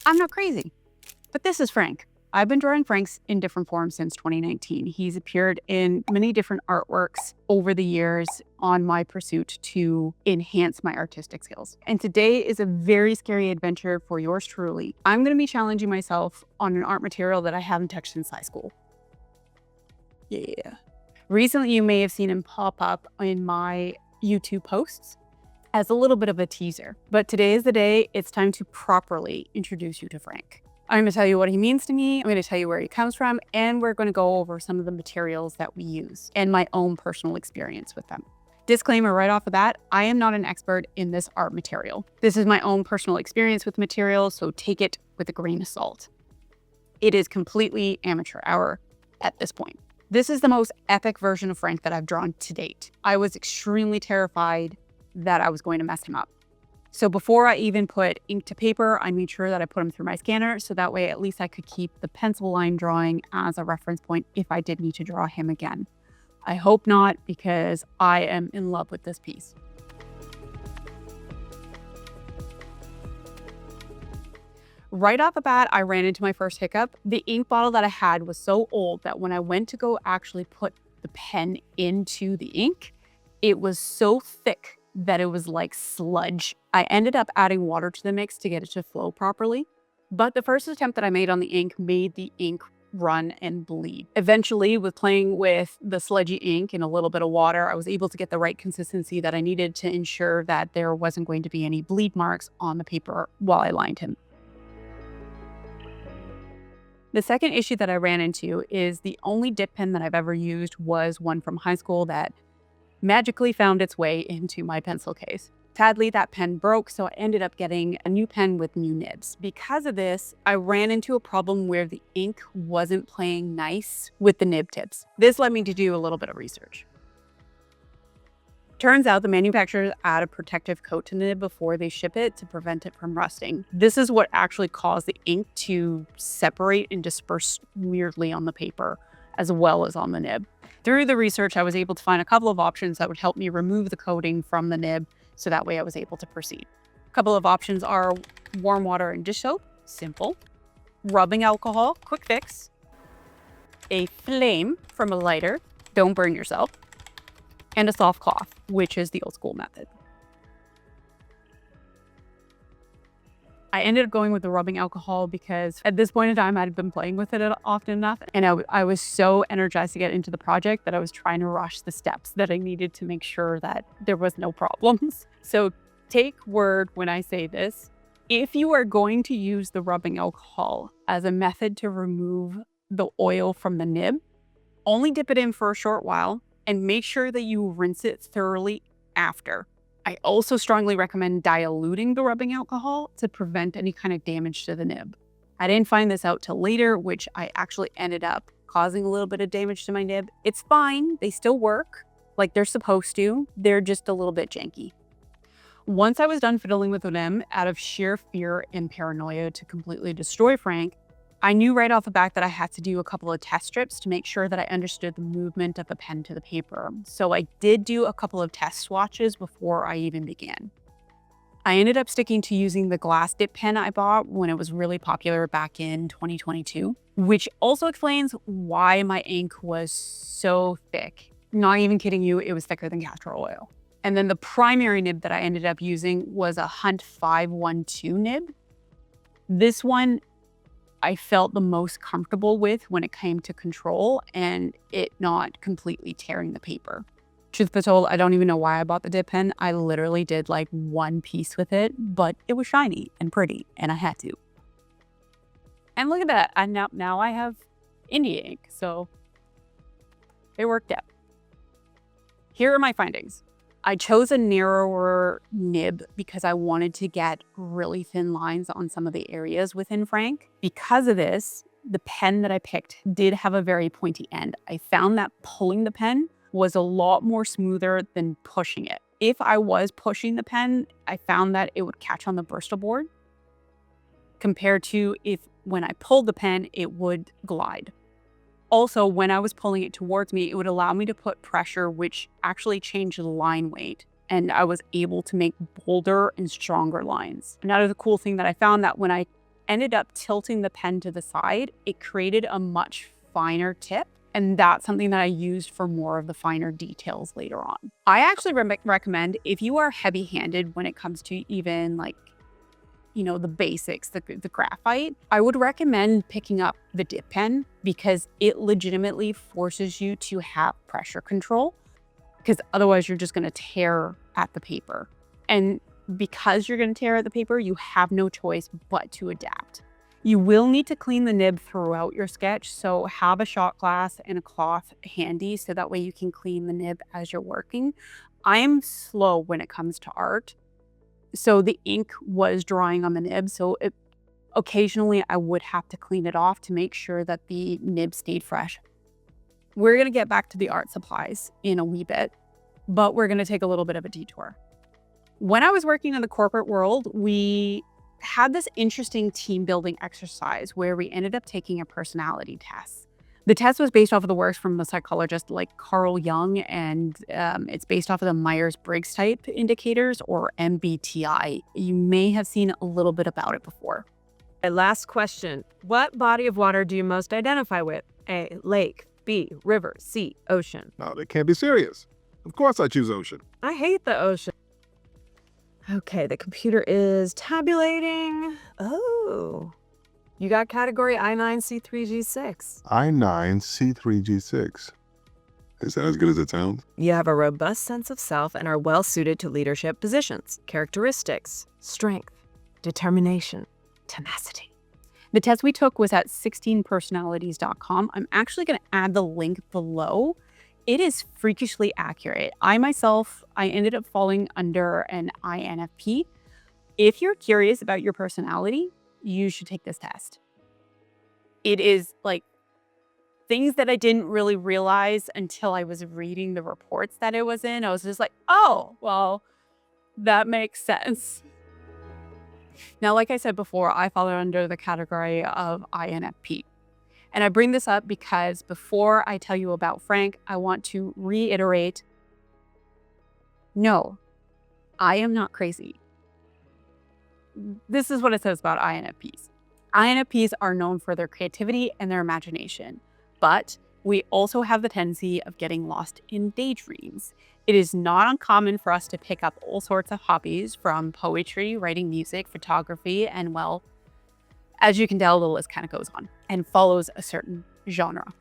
I'm not crazy. But this is Frank. I've been drawing Franks in different forms since 2019. He's appeared in many different artworks over the years on my pursuit to enhance my artistic skills. And today is a very scary adventure for yours truly. I'm going to be challenging myself on an art material that I haven't touched since high school. Yeah. Recently, you may have seen him pop up in my YouTube posts as a little bit of a teaser. But today is the day it's time to properly introduce you to Frank. I'm going to tell you what he means to me, I'm going to tell you where he comes from, and we're going to go over some of the materials that we use and my own personal experience with them. Disclaimer right off the bat, I am not an expert in this art material. This is my own personal experience with materials, so take it with a grain of salt. It is completely amateur hour at this point. This is the most epic version of Frank that I've drawn to date. I was extremely terrified that I was going to mess him up. So before I even put ink to paper, I made sure that I put them through my scanner so that way at least I could keep the pencil line drawing as a reference point if I did need to draw him again. I hope not, because I am in love with this piece. Right off the bat, I ran into my first hiccup. The ink bottle that I had was so old that when I went to go actually put the pen into the ink, it was so thick that it was like sludge. I ended up adding water to the mix to get it to flow properly. But the first attempt that I made on the ink made the ink run and bleed. Eventually, with playing with the sludgy ink and a little bit of water, I was able to get the right consistency that I needed to ensure that there wasn't going to be any bleed marks on the paper while I lined him. The second issue that I ran into is the only dip pen that I've ever used was one from high school that magically found its way into my pencil case. Sadly, that pen broke, so I ended up getting a new pen with new nibs. Because of this, I ran into a problem where the ink wasn't playing nice with the nib tips. This led me to do a little bit of research. Turns out the manufacturers add a protective coat to the nib before they ship it to prevent it from rusting. This is what actually caused the ink to separate and disperse weirdly on the paper, as well as on the nib. Through the research, I was able to find a couple of options that would help me remove the coating from the nib, so that way I was able to proceed. A couple of options are warm water and dish soap, simple, rubbing alcohol, quick fix, a flame from a lighter, don't burn yourself, and a soft cloth, which is the old school method. I ended up going with the rubbing alcohol because at this point in time, I'd been playing with it often enough. And I was so energized to get into the project that I was trying to rush the steps that I needed to make sure that there was no problems. So take word when I say this. If you are going to use the rubbing alcohol as a method to remove the oil from the nib, only dip it in for a short while and make sure that you rinse it thoroughly after. I also strongly recommend diluting the rubbing alcohol to prevent any kind of damage to the nib. I didn't find this out till later, which I actually ended up causing a little bit of damage to my nib. It's fine, they still work like they're supposed to, they're just a little bit janky. Once I was done fiddling with them out of sheer fear and paranoia to completely destroy Frank, I knew right off the bat that I had to do a couple of test strips to make sure that I understood the movement of the pen to the paper. So I did do a couple of test swatches before I even began. I ended up sticking to using the glass dip pen I bought when it was really popular back in 2022, which also explains why my ink was so thick. Not even kidding you, it was thicker than castor oil. And then the primary nib that I ended up using was a Hunt 512 nib. This one I felt the most comfortable with when it came to control and it not completely tearing the paper. Truth be told, I don't even know why I bought the dip pen. I literally did like one piece with it, but it was shiny and pretty and I had to. And look at that, and now I have India ink, so it worked out. Here are my findings. I chose a narrower nib because I wanted to get really thin lines on some of the areas within Frank. Because of this, the pen that I picked did have a very pointy end. I found that pulling the pen was a lot more smoother than pushing it. If I was pushing the pen, I found that it would catch on the Bristol board compared to if when I pulled the pen, it would glide. Also, when I was pulling it towards me, it would allow me to put pressure, which actually changed the line weight. And I was able to make bolder and stronger lines. Another cool thing that I found that when I ended up tilting the pen to the side, it created a much finer tip. And that's something that I used for more of the finer details later on. I actually recommend, if you are heavy-handed when it comes to even like, the basics, the graphite, I would recommend picking up the dip pen because it legitimately forces you to have pressure control, because otherwise you're just going to tear at the paper. And because you're going to tear at the paper, you have no choice but to adapt. You will need to clean the nib throughout your sketch, so have a shot glass and a cloth handy so that way you can clean the nib as you're working. I am slow when it comes to art, so the ink was drying on the nib, so occasionally I would have to clean it off to make sure that the nib stayed fresh. We're going to get back to the art supplies in a wee bit, but we're going to take a little bit of a detour. When I was working in the corporate world, we had this interesting team building exercise where we ended up taking a personality test. The test was based off of the works from the psychologist like Carl Jung, and it's based off of the Myers-Briggs type indicators, or MBTI. You may have seen a little bit about it before. My last question. What body of water do you most identify with? A, lake. B, river. C, ocean. No, that can't be serious. Of course I choose ocean. I hate the ocean. Okay, the computer is tabulating. Oh, you got category I9C3G6. I9C3G6. Is that as good as it sounds? You have a robust sense of self and are well suited to leadership positions. Characteristics: strength, determination, tenacity. The test we took was at 16personalities.com. I'm actually going to add the link below. It is freakishly accurate. I ended up falling under an INFP. If you're curious about your personality, you should take this test. It is like things that I didn't really realize until I was reading the reports that it was in. I was just like, oh, well, that makes sense. Now, like I said before, I fall under the category of INFP. And I bring this up because before I tell you about Frank, I want to reiterate, no, I am not crazy. This is what it says about INFPs. INFPs are known for their creativity and their imagination, but we also have the tendency of getting lost in daydreams. It is not uncommon for us to pick up all sorts of hobbies, from poetry, writing music, photography, and well, as you can tell, the list kind of goes on and follows a certain genre.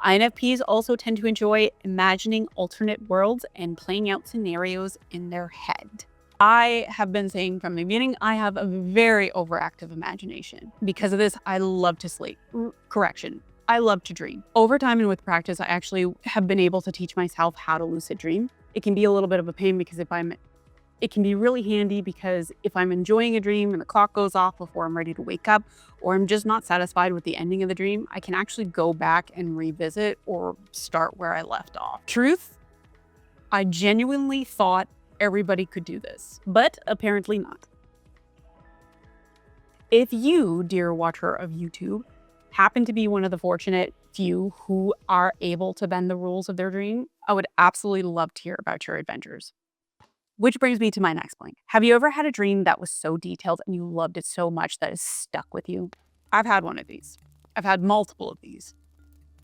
INFPs also tend to enjoy imagining alternate worlds and playing out scenarios in their head. I have been saying from the beginning, I have a very overactive imagination. Because of this, I love to sleep. Correction, I love to dream. Over time and with practice, I actually have been able to teach myself how to lucid dream. It can be a little bit of a pain because it can be really handy because if I'm enjoying a dream and the clock goes off before I'm ready to wake up, or I'm just not satisfied with the ending of the dream, I can actually go back and revisit or start where I left off. Truth, I genuinely thought everybody could do this, but apparently not. If you, dear watcher of YouTube, happen to be one of the fortunate few who are able to bend the rules of their dream, I would absolutely love to hear about your adventures. Which brings me to my next point. Have you ever had a dream that was so detailed and you loved it so much that it stuck with you? I've had one of these. I've had multiple of these.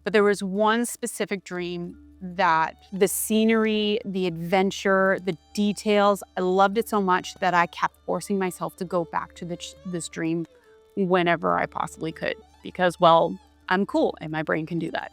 But there was one specific dream that the scenery, the adventure, the details, I loved it so much that I kept forcing myself to go back to this dream whenever I possibly could. Because, well, I'm cool and my brain can do that.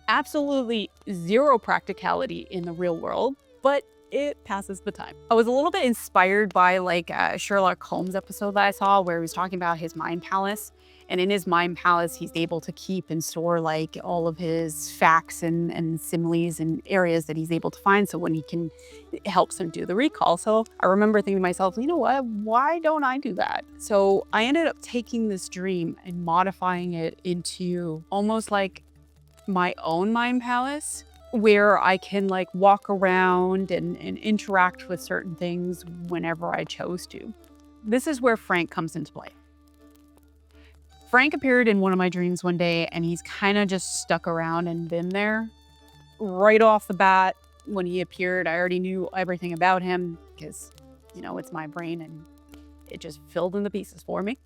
Absolutely zero practicality in the real world, but it passes the time. I was a little bit inspired by like a Sherlock Holmes episode that I saw where he was talking about his mind palace. And in his mind palace, he's able to keep and store like all of his facts and similes and areas that he's able to find. So when it helps him do the recall. So I remember thinking to myself, you know what, why don't I do that? So I ended up taking this dream and modifying it into almost like my own mind palace, where I can like walk around and interact with certain things whenever I chose to. This is where Frank comes into play. Frank appeared in one of my dreams one day, and he's kind of just stuck around and been there. Right off the bat, when he appeared, I already knew everything about him because, it's my brain and it just filled in the pieces for me.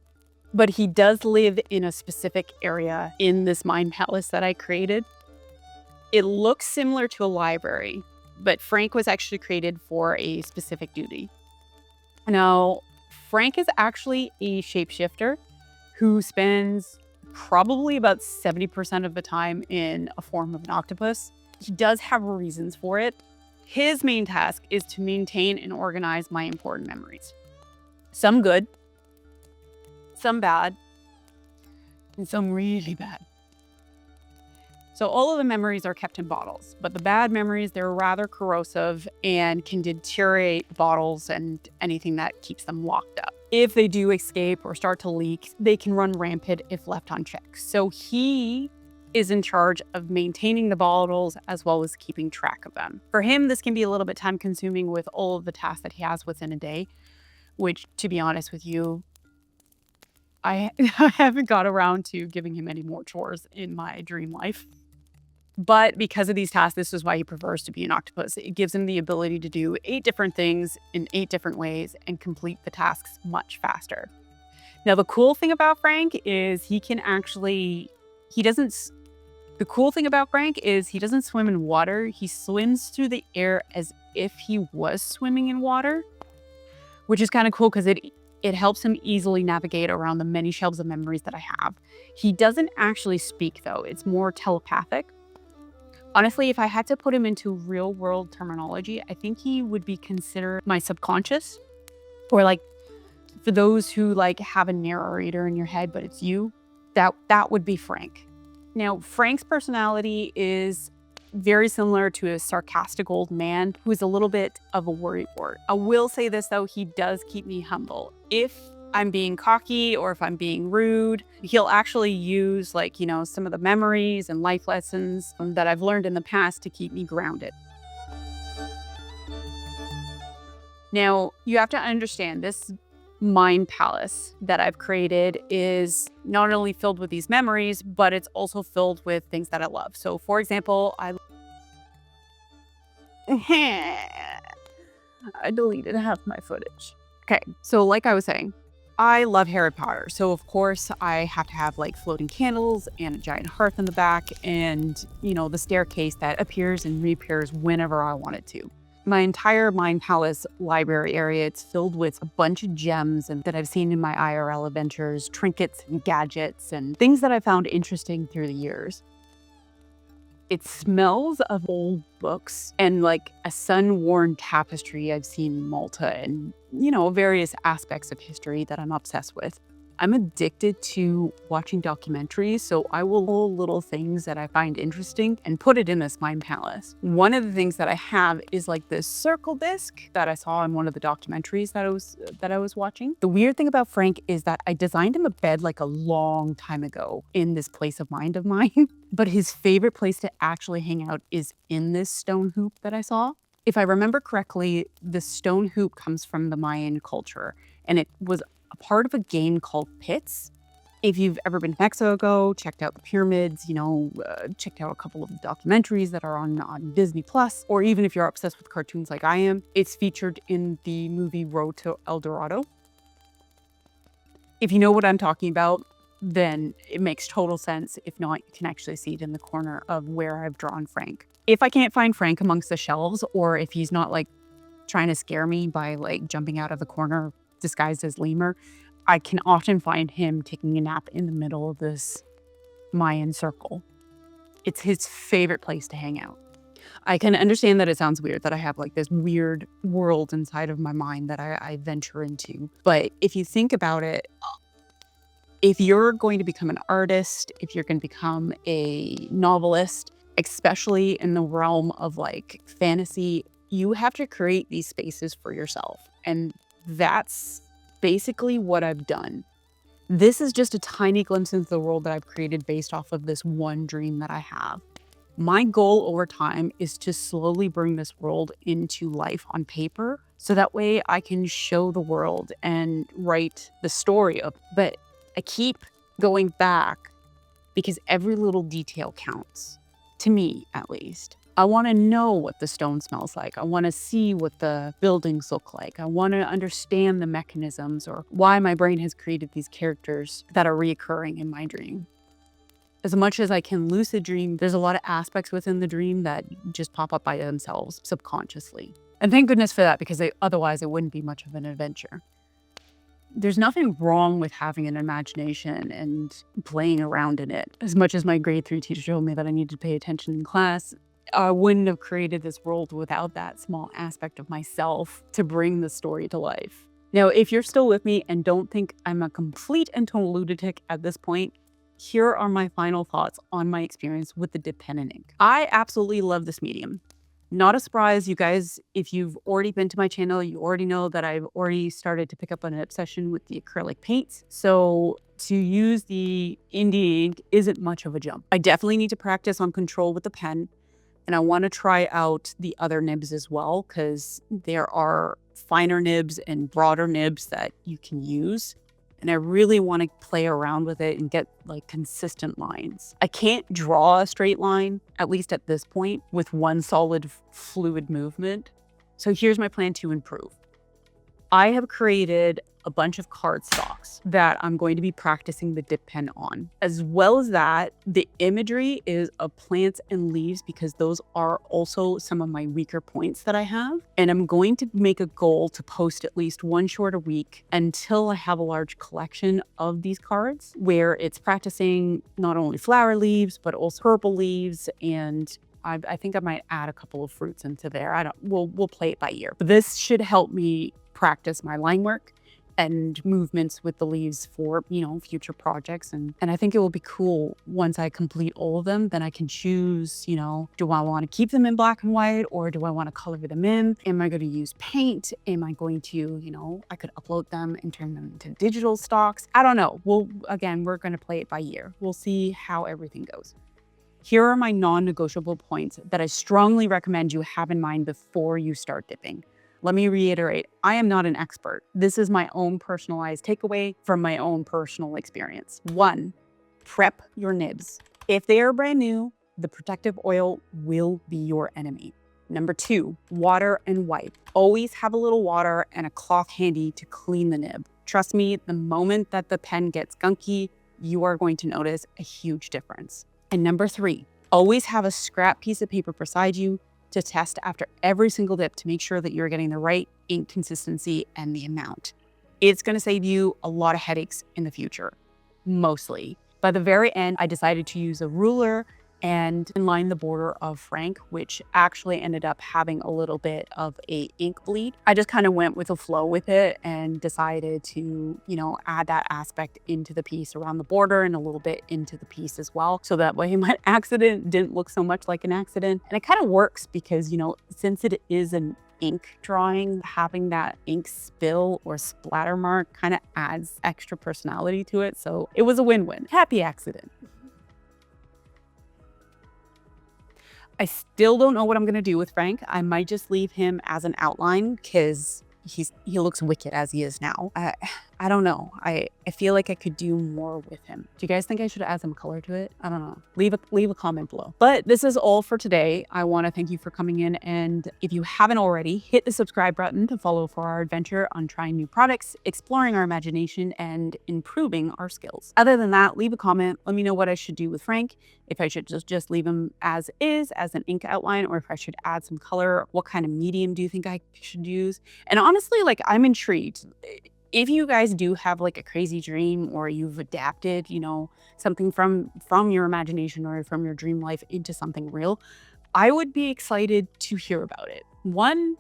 but he does live in a specific area in this mind palace that I created. It looks similar to a library, but Frank was actually created for a specific duty. Now, Frank is actually a shapeshifter who spends probably about 70% of the time in a form of an octopus. He does have reasons for it. His main task is to maintain and organize my important memories. Some good, some bad, and some really bad. So all of the memories are kept in bottles, but the bad memories, they're rather corrosive and can deteriorate bottles and anything that keeps them locked up. If they do escape or start to leak, they can run rampant if left unchecked. So he is in charge of maintaining the bottles as well as keeping track of them. For him, this can be a little bit time consuming with all of the tasks that he has within a day, which, to be honest with you, I haven't got around to giving him any more chores in my dream life. But because of these tasks, this is why he prefers to be an octopus. It gives him the ability to do 8 different things in 8 different ways and complete the tasks much faster. Now, the cool thing about Frank is he doesn't swim in water. He swims through the air as if he was swimming in water, which is kind of cool because it helps him easily navigate around the many shelves of memories that I have. He doesn't actually speak, though. It's more telepathic. Honestly, if I had to put him into real world terminology, I think he would be considered my subconscious, or like for those who like have a narrator in your head, but it's you, that would be Frank. Now, Frank's personality is very similar to a sarcastic old man who is a little bit of a worrywart. I will say this though, he does keep me humble. If I'm being cocky or if I'm being rude, he'll actually use some of the memories and life lessons that I've learned in the past to keep me grounded. Now, you have to understand this mind palace that I've created is not only filled with these memories, but it's also filled with things that I love. So for example, I deleted half my footage. Okay, so like I was saying, I love Harry Potter. So of course I have to have like floating candles and a giant hearth in the back and, the staircase that appears and reappears whenever I want it to. My entire Mind Palace library area, it's filled with a bunch of gems that I've seen in my IRL adventures, trinkets and gadgets and things that I found interesting through the years. It smells of old books and like a sun-worn tapestry I've seen in Malta and, various aspects of history that I'm obsessed with. I'm addicted to watching documentaries, so I will pull little things that I find interesting and put it in this mind palace. One of the things that I have is like this circle disc that I saw in one of the documentaries that I was watching. The weird thing about Frank is that I designed him a bed like a long time ago in this place of mind of mine, but his favorite place to actually hang out is in this stone hoop that I saw. If I remember correctly, the stone hoop comes from the Mayan culture, and it was a part of a game called Pits. If you've ever been to Mexico, checked out the pyramids, checked out a couple of the documentaries that are on Disney Plus, or even if you're obsessed with cartoons like I am, it's featured in the movie Road to El Dorado. If you know what I'm talking about, then it makes total sense. If not, you can actually see it in the corner of where I've drawn Frank. If I can't find Frank amongst the shelves, or if he's not like trying to scare me by like jumping out of the corner disguised as lemur, I can often find him taking a nap in the middle of this Mayan circle. It's his favorite place to hang out. I can understand that it sounds weird that I have like this weird world inside of my mind that I venture into. But if you think about it, if you're going to become an artist, if you're going to become a novelist, especially in the realm of like fantasy, you have to create these spaces for yourself. And that's basically what I've done. This is just a tiny glimpse into the world that I've created based off of this one dream that I have. My goal over time is to slowly bring this world into life on paper, so that way I can show the world and write the story of it. But I keep going back because every little detail counts, to me at least. I want to know what the stone smells like. I want to see what the buildings look like. I want to understand the mechanisms or why my brain has created these characters that are reoccurring in my dream. As much as I can lucid dream, there's a lot of aspects within the dream that just pop up by themselves subconsciously. And thank goodness for that, because otherwise it wouldn't be much of an adventure. There's nothing wrong with having an imagination and playing around in it. As much as my grade 3 teacher told me that I needed to pay attention in class, I wouldn't have created this world without that small aspect of myself to bring the story to life. Now, if you're still with me and don't think I'm a complete and total lunatic at this point, here are my final thoughts on my experience with the dip pen and ink. I absolutely love this medium. Not a surprise, you guys, if you've already been to my channel, you already know that I've already started to pick up an obsession with the acrylic paints. So to use the indie ink isn't much of a jump. I definitely need to practice on control with the pen. And I want to try out the other nibs as well, because there are finer nibs and broader nibs that you can use. And I really want to play around with it and get like consistent lines. I can't draw a straight line, at least at this point, with one solid fluid movement. So here's my plan to improve. I have created a bunch of cardstocks that I'm going to be practicing the dip pen on. As well as that, the imagery is of plants and leaves, because those are also some of my weaker points that I have. And I'm going to make a goal to post at least one short a week until I have a large collection of these cards, where it's practicing not only flower leaves, but also purple leaves, and I think I might add a couple of fruits into there. We'll play it by ear. But this should help me practice my line work and movements with the leaves for, future projects. And I think it will be cool once I complete all of them. Then I can choose, do I want to keep them in black and white, or do I want to color them in? Am I going to use paint? Am I going to, I could upload them and turn them into digital stocks. I don't know. We're going to play it by ear. We'll see how everything goes. Here are my non-negotiable points that I strongly recommend you have in mind before you start dipping. Let me reiterate, I am not an expert. This is my own personalized takeaway from my own personal experience. 1, prep your nibs. If they are brand new, the protective oil will be your enemy. Number 2, water and wipe. Always have a little water and a cloth handy to clean the nib. Trust me, the moment that the pen gets gunky, you are going to notice a huge difference. And number 3, always have a scrap piece of paper beside you to test after every single dip to make sure that you're getting the right ink consistency and the amount. It's going to save you a lot of headaches in the future, mostly. By the very end, I decided to use a ruler and inline the border of Frank, which actually ended up having a little bit of a ink bleed. I just kind of went with the flow with it and decided to, add that aspect into the piece around the border and a little bit into the piece as well. So that way my accident didn't look so much like an accident. And it kind of works because, since it is an ink drawing, having that ink spill or splatter mark kind of adds extra personality to it. So it was a win-win. Happy accident. I still don't know what I'm going to do with Frank. I might just leave him as an outline because he looks wicked as he is now. I don't know. I feel like I could do more with him. Do you guys think I should add some color to it? I don't know. Leave a comment below. But this is all for today. I want to thank you for coming in. And if you haven't already, hit the subscribe button to follow for our adventure on trying new products, exploring our imagination, and improving our skills. Other than that, leave a comment. Let me know what I should do with Frank. If I should just leave him as is, as an ink outline, or if I should add some color. What kind of medium do you think I should use? And honestly, I'm intrigued. If you guys do have a crazy dream, or you've adapted, something from your imagination or from your dream life into something real, I would be excited to hear about it. 1,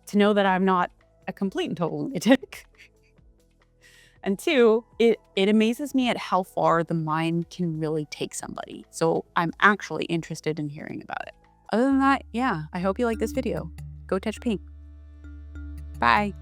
to know that I'm not a complete and total lunatic. And 2, it amazes me at how far the mind can really take somebody. So I'm actually interested in hearing about it. Other than that, yeah, I hope you like this video. Go touch pink. Bye.